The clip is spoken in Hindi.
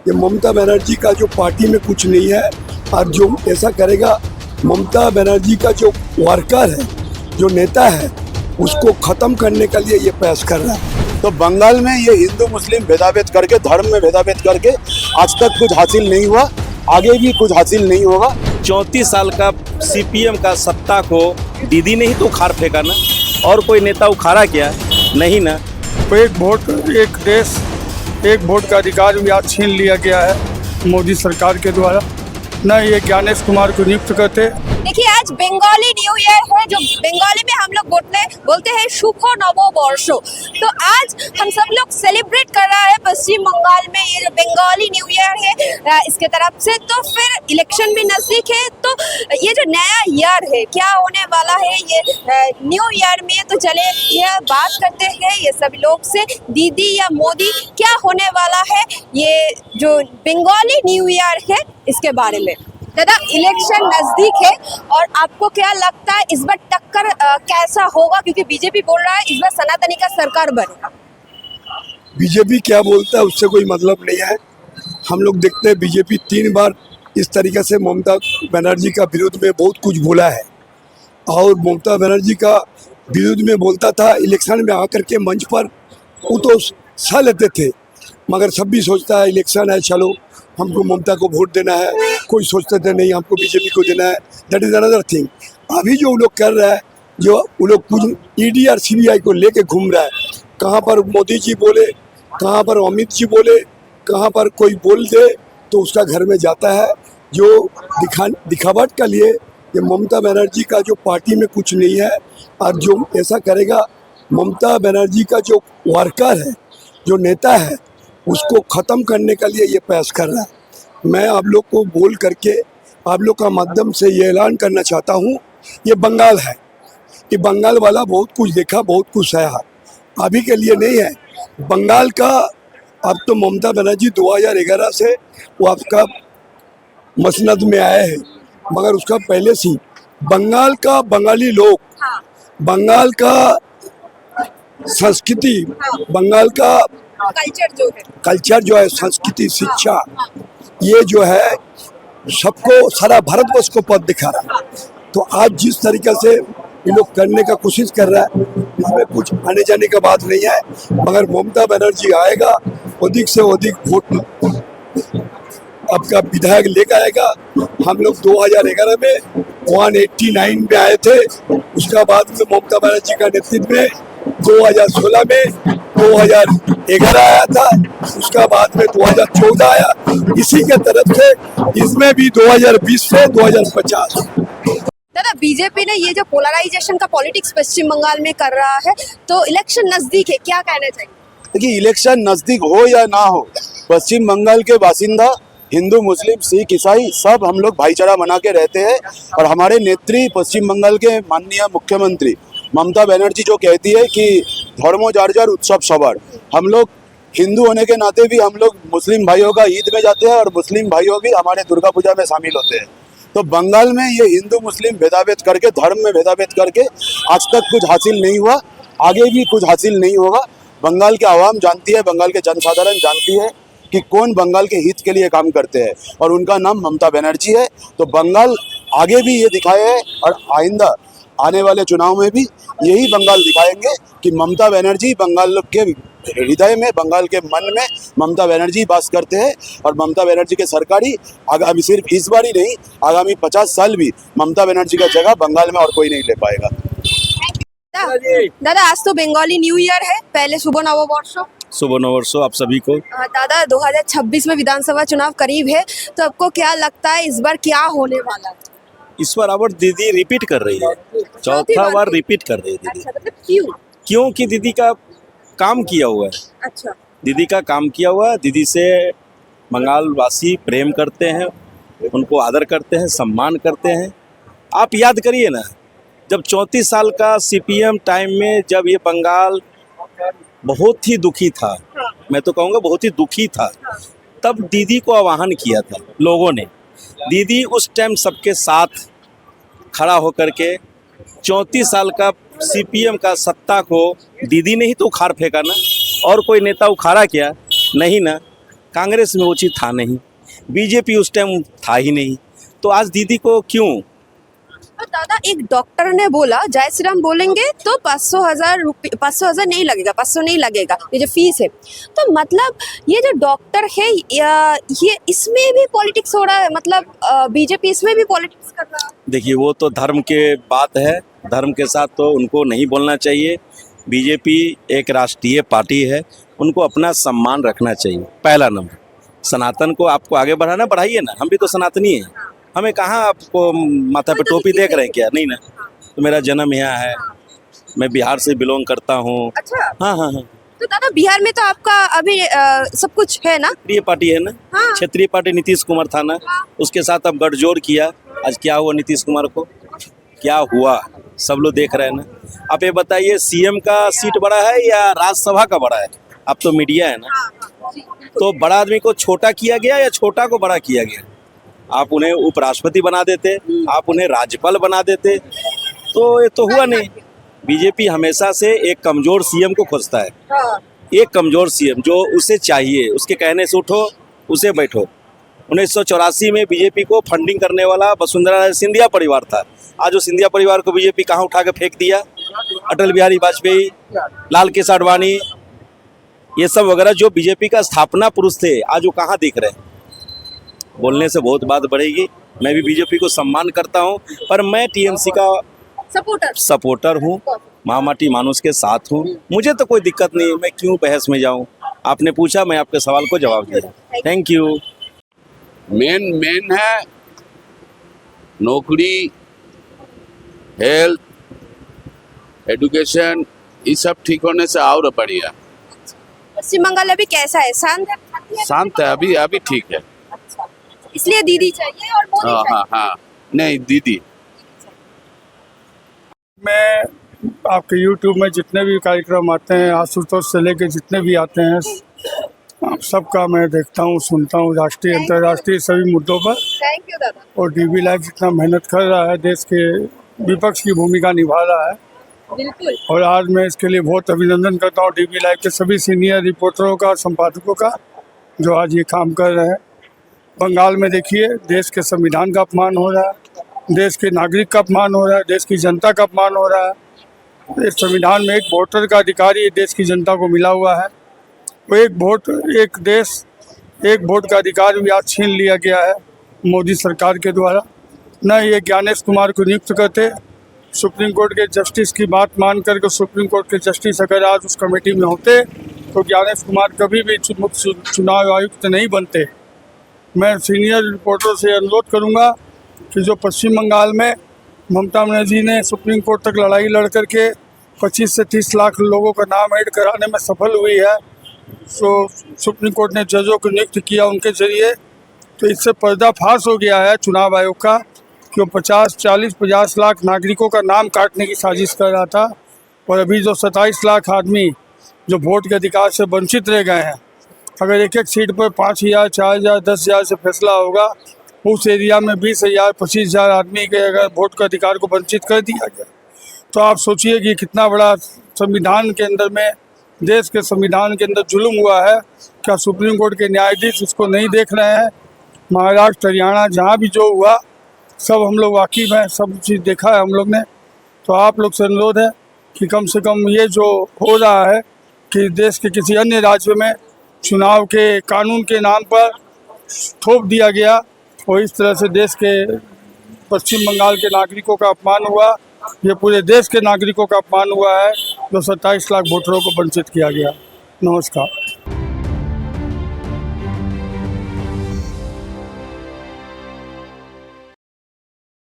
ये ममता बनर्जी का जो पार्टी में कुछ नहीं है, और जो ऐसा करेगा, ममता बनर्जी का जो वर्कर है, जो नेता है, उसको खत्म करने के लिए ये प्रयास कर रहा है। तो बंगाल में ये हिंदू मुस्लिम भेदाभेद करके, धर्म में भेदाभेद करके आज तक कुछ हासिल नहीं हुआ, आगे भी कुछ हासिल नहीं होगा। 34 साल का सीपीएम का सत्ता को दीदी ने ही तो उखाड़ फेंका ना, और कोई नेता उखाड़ा क्या? नहीं ना। तो एक वोट एक देश एक वोट का अधिकार भी आज छीन लिया गया है मोदी सरकार के द्वारा। न ये ज्ञानेश कुमार को नियुक्त करते। देखिए, आज बंगाली न्यू ईयर है, जो बंगाली में हम लोग बोलते हैं शुभ नववर्ष। तो आज हम सब लोग सेलिब्रेट कर रहा है पश्चिम बंगाल में ये जो बंगाली न्यू ईयर है इसके तरफ से। तो फिर इलेक्शन भी नजदीक है, तो ये जो नया ईयर है क्या होने वाला है ये न्यू ईयर में, तो चले ये बात करते हैं ये सभी लोग से, दीदी या मोदी क्या होने वाला है ये जो बंगाली न्यू ईयर है इसके बारे में। दादा, इलेक्शन नजदीक है और आपको क्या लगता है इस बार टक्कर कैसा होगा? क्योंकि बीजेपी बोल रहा है इस बार सनातनी का सरकार बनेगा। बीजेपी क्या बोलता है उससे कोई मतलब नहीं है। हम लोग देखते हैं बीजेपी 3 बार इस तरीके से ममता बनर्जी का विरोध में बहुत कुछ बोला है, और ममता बनर्जी का विरोध में बोलता था, इलेक्शन में आकर के मंच पर वो तो सह लेते थे, मगर सब भी सोचता है इलेक्शन है, चलो हमको ममता को वोट देना है। कोई सोचते थे नहीं हमको बीजेपी को देना है। That is another thing. अभी जो वो लोग कर रहा है, जो वो लोग कुछ ईडी और सीबीआई को लेके घूम रहा है, कहाँ पर मोदी जी बोले, कहाँ पर अमित जी बोले, कहाँ पर कोई बोल दे तो उसका घर में जाता है। जो दिखावट के लिए ये ममता बनर्जी का जो पार्टी में कुछ नहीं है, और जो ऐसा करेगा, ममता बनर्जी का जो वर्कर है, जो नेता है, उसको ख़त्म करने के लिए ये प्रयास कर रहा है। मैं आप लोग को बोल करके आप लोग का माध्यम से ये ऐलान करना चाहता हूँ, ये बंगाल है, ये बंगाल वाला बहुत कुछ देखा, बहुत कुछ सहा, अभी के लिए नहीं है। बंगाल का अब तो ममता बनर्जी 2011 से वो आपका मसनद में आए हैं, मगर उसका पहले से बंगाल का बंगाली लोग, बंगाल का संस्कृति, बंगाल का कल्चर जो है, संस्कृति, शिक्षा, ये जो है सबको, सारा भारतवर्ष को पथ दिखा रहा है। तो आज जिस तरीके से ये लोग करने का कोशिश कर रहा है, इसमें कुछ आने जाने का बात नहीं है, मगर ममता बनर्जी आएगा, अधिक से अधिक वोट आपका विधायक लेकर आएगा। हम लोग 2011 में 189 में आए थे, उसका बाद में ममता बनर्जी का नेतृत्व में 2016 में 2011 आया था, उसका बाद में 2014 आया, इसी के तरफ से इसमें भी 2020 से 2050। दादा, बीजेपी ने ये जो पोलराइजेशन का पॉलिटिक्स पश्चिम बंगाल में कर रहा है, तो इलेक्शन नजदीक है, क्या कहना चाहिए? देखिए, इलेक्शन नजदीक हो या ना हो, पश्चिम बंगाल के बासिंदा हिंदू मुस्लिम सिख ईसाई सब हम लोग भाईचारा बना के रहते हैं। और हमारे नेत्री पश्चिम बंगाल के माननीय मुख्यमंत्री ममता बनर्जी जो कहती है कि धर्मो जार जार उत्सव सवार, हम लोग हिंदू होने के नाते भी हम लोग मुस्लिम भाइयों का ईद में जाते हैं और मुस्लिम भाइयों भी हमारे दुर्गा पूजा में शामिल होते हैं। तो बंगाल में ये हिंदू मुस्लिम भेदाभेद करके, धर्म में भेदाभेद करके आज तक कुछ हासिल नहीं हुआ, आगे भी कुछ हासिल नहीं होगा। बंगाल की आवाम जानती है, बंगाल के जनसाधारण जानती है कि कौन बंगाल के हित के लिए काम करते हैं, और उनका नाम ममता बनर्जी है। तो बंगाल आगे भी ये दिखाया है, और आइंदा आने वाले चुनाव में भी यही बंगाल दिखाएंगे कि ममता बनर्जी बंगाल के हृदय में, बंगाल के मन में ममता बनर्जी वास करते हैं। और ममता बनर्जी के सरकारी आगामी, सिर्फ इस बार ही नहीं, आगामी 50 साल भी ममता बनर्जी का जगह बंगाल में और कोई नहीं ले पाएगा। दादा, आज तो बंगाली न्यू ईयर है, पहले शुभ नववर्ष। शुभ नववर्ष आप सभी को। दादा, 2026 में विधानसभा चुनाव करीब है, तो आपको क्या लगता है इस बार क्या होने वाला है? इस बार अब दीदी रिपीट कर रही है, चौथा बार रिपीट कर रही है दीदी। अच्छा, मतलब क्यों? क्योंकि दीदी का काम किया हुआ है। अच्छा, दीदी का काम किया हुआ है, दीदी से बंगाल वासी प्रेम करते हैं, उनको आदर करते हैं, सम्मान करते हैं। आप याद करिए ना, जब 34 साल का सीपीएम टाइम में जब ये बंगाल बहुत ही दुखी था, मैं तो कहूँगा बहुत ही दुखी था, तब दीदी को आह्वान किया था लोगों ने। दीदी उस टाइम सबके साथ खड़ा होकर के 34 साल का सीपीएम का सत्ता को दीदी ने ही तो उखाड़ फेंका ना, और कोई नेता उखाड़ा क्या? नहीं ना। कांग्रेस में वो चीज़ था नहीं, बीजेपी उस टाइम था ही नहीं, तो आज दीदी को क्यों? और दादा एक डॉक्टर ने बोला जय श्री राम बोलेंगे तो 500,000 रुपये, 500,000 नहीं लगेगा, 500 नहीं लगेगा, ये जो फीस है। तो मतलब ये जो डॉक्टर है ये इसमें भी पॉलिटिक्स हो रहा है, मतलब बीजेपी इसमें भी पॉलिटिक्स कर रहा है। देखिए वो तो धर्म के बात है, धर्म के साथ तो उनको नहीं बोलना चाहिए। बीजेपी एक राष्ट्रीय पार्टी है, उनको अपना सम्मान रखना चाहिए। पहला नंबर, सनातन को आपको आगे बढ़ाना, बढ़ाइए ना, हम भी तो सनातनी हैं, हमें कहाँ आपको माथा पे टोपी देख रहे हैं क्या? नहीं ना, तो मेरा जन्म यहाँ है, मैं बिहार से बिलोंग करता हूँ। अच्छा, हाँ हाँ हाँ, तो दादा बिहार में तो आपका अभी सब कुछ है ना? क्षेत्रीय पार्टी है ना, हाँ। क्षेत्रीय पार्टी नीतीश कुमार था ना, उसके साथ अब गठजोड़ किया। आज क्या हुआ नीतीश कुमार को, क्या हुआ सब लोग देख रहे हैं ना। आप ये बताइए सीएम का सीट बड़ा है या राज्यसभा का बड़ा है? अब तो मीडिया है ना, तो बड़ा आदमी को छोटा किया गया या छोटा को बड़ा किया गया? आप उन्हें उपराष्ट्रपति बना देते, आप उन्हें राज्यपाल बना देते, तो ये तो हुआ नहीं। बीजेपी हमेशा से एक कमजोर सीएम को खोजता है, एक कमजोर सीएम जो उसे चाहिए, उसके कहने से उठो, उसे बैठो। 1984 में बीजेपी को फंडिंग करने वाला वसुंधरा सिंधिया परिवार था। आज वो सिंधिया परिवार को बीजेपी कहाँ उठा के फेंक दिया? अटल बिहारी वाजपेयी, लाल कृष्ण आडवाणी, ये सब वगैरह जो बीजेपी का स्थापना पुरुष थे, आज वो कहाँ दिख रहे हैं? बोलने से बहुत बात बढ़ेगी। मैं भी बीजेपी को सम्मान करता हूँ, पर मैं टीएमसी का सपोर्टर हूँ, महामाटी मानुष के साथ हूँ। मुझे तो कोई दिक्कत नहीं, मैं क्यों बहस में जाऊँ? आपने पूछा, मैं आपके सवाल को जवाब दिया। Thank you. मेन है नौकरी, हेल्थ, एजुकेशन, ये सब ठीक होने से और बढ़िया। पश्चिम बंगाल अभी कैसा है? शांत है? शांत है, अभी ठीक है। इसलिए दीदी चाहिए और मोदी हाँ चाहिए। हाँ हाँ, नहीं दीदी। मैं आपके YouTube में जितने भी कार्यक्रम आते हैं, आशुतोष से लेके जितने भी आते हैं, आप सबका मैं देखता हूँ, सुनता हूँ, राष्ट्रीय अंतर्राष्ट्रीय सभी मुद्दों पर। थैंक यू दादा। और DB लाइव जितना मेहनत कर रहा है, देश के विपक्ष की भूमिका निभा रहा है, बिल्कुल। और आज मैं इसके लिए बहुत अभिनंदन करता हूँ DB लाइव के सभी सीनियर रिपोर्टरों का, संपादकों का, जो आज ये काम कर रहे हैं। बंगाल में देखिए, देश के संविधान का अपमान हो रहा है, देश के नागरिक का अपमान हो रहा है, देश की जनता का अपमान हो रहा है। इस संविधान में एक वोटर का अधिकार ही देश की जनता को मिला हुआ है। वो एक वोट, एक देश, एक वोट का अधिकार भी आज छीन लिया गया है मोदी सरकार के द्वारा। न ये ज्ञानेश कुमार को नियुक्त करते, सुप्रीम कोर्ट के जस्टिस की बात मान करके सुप्रीम कोर्ट के जस्टिस अगर आज उस कमेटी में होते तो ज्ञानेश कुमार कभी भी मुख्य चुनाव आयुक्त नहीं बनते। मैं सीनियर रिपोर्टरों से अनुरोध करूंगा कि जो पश्चिम बंगाल में ममता बनर्जी ने सुप्रीम कोर्ट तक लड़ाई लड़ करके 25 से 30 लाख लोगों का नाम ऐड कराने में सफल हुई है, तो सुप्रीम कोर्ट ने जजों को नियुक्त किया उनके जरिए, तो इससे पर्दाफाश हो गया है चुनाव आयोग का कि वो 50 लाख नागरिकों का नाम काटने की साजिश कर रहा था। और अभी जो 27 लाख आदमी जो वोट के अधिकार से वंचित रह गए हैं, अगर एक एक सीट पर 5,000, 4,000, 10,000 से फैसला होगा, उस एरिया में 20,000, 25,000 आदमी के अगर वोट के अधिकार को वंचित कर दिया गया, तो आप सोचिए कि कितना बड़ा संविधान के अंदर में, देश के संविधान के अंदर जुल्म हुआ है। क्या सुप्रीम कोर्ट के न्यायाधीश इसको नहीं देख रहे हैं? महाराष्ट्र, हरियाणा, जहाँ भी जो हुआ सब हम लोग वाकिफ हैं, सब चीज़ देखा है हम लोग ने। तो आप लोग से अनुरोध है कि कम से कम ये जो हो रहा है कि देश के किसी अन्य राज्य में चुनाव के कानून के नाम पर थोप दिया गया और इस तरह से देश के पश्चिम बंगाल के नागरिकों का अपमान हुआ, ये पूरे देश के नागरिकों का अपमान हुआ है जो 27 लाख वोटरों को वंचित किया गया। नमस्कार।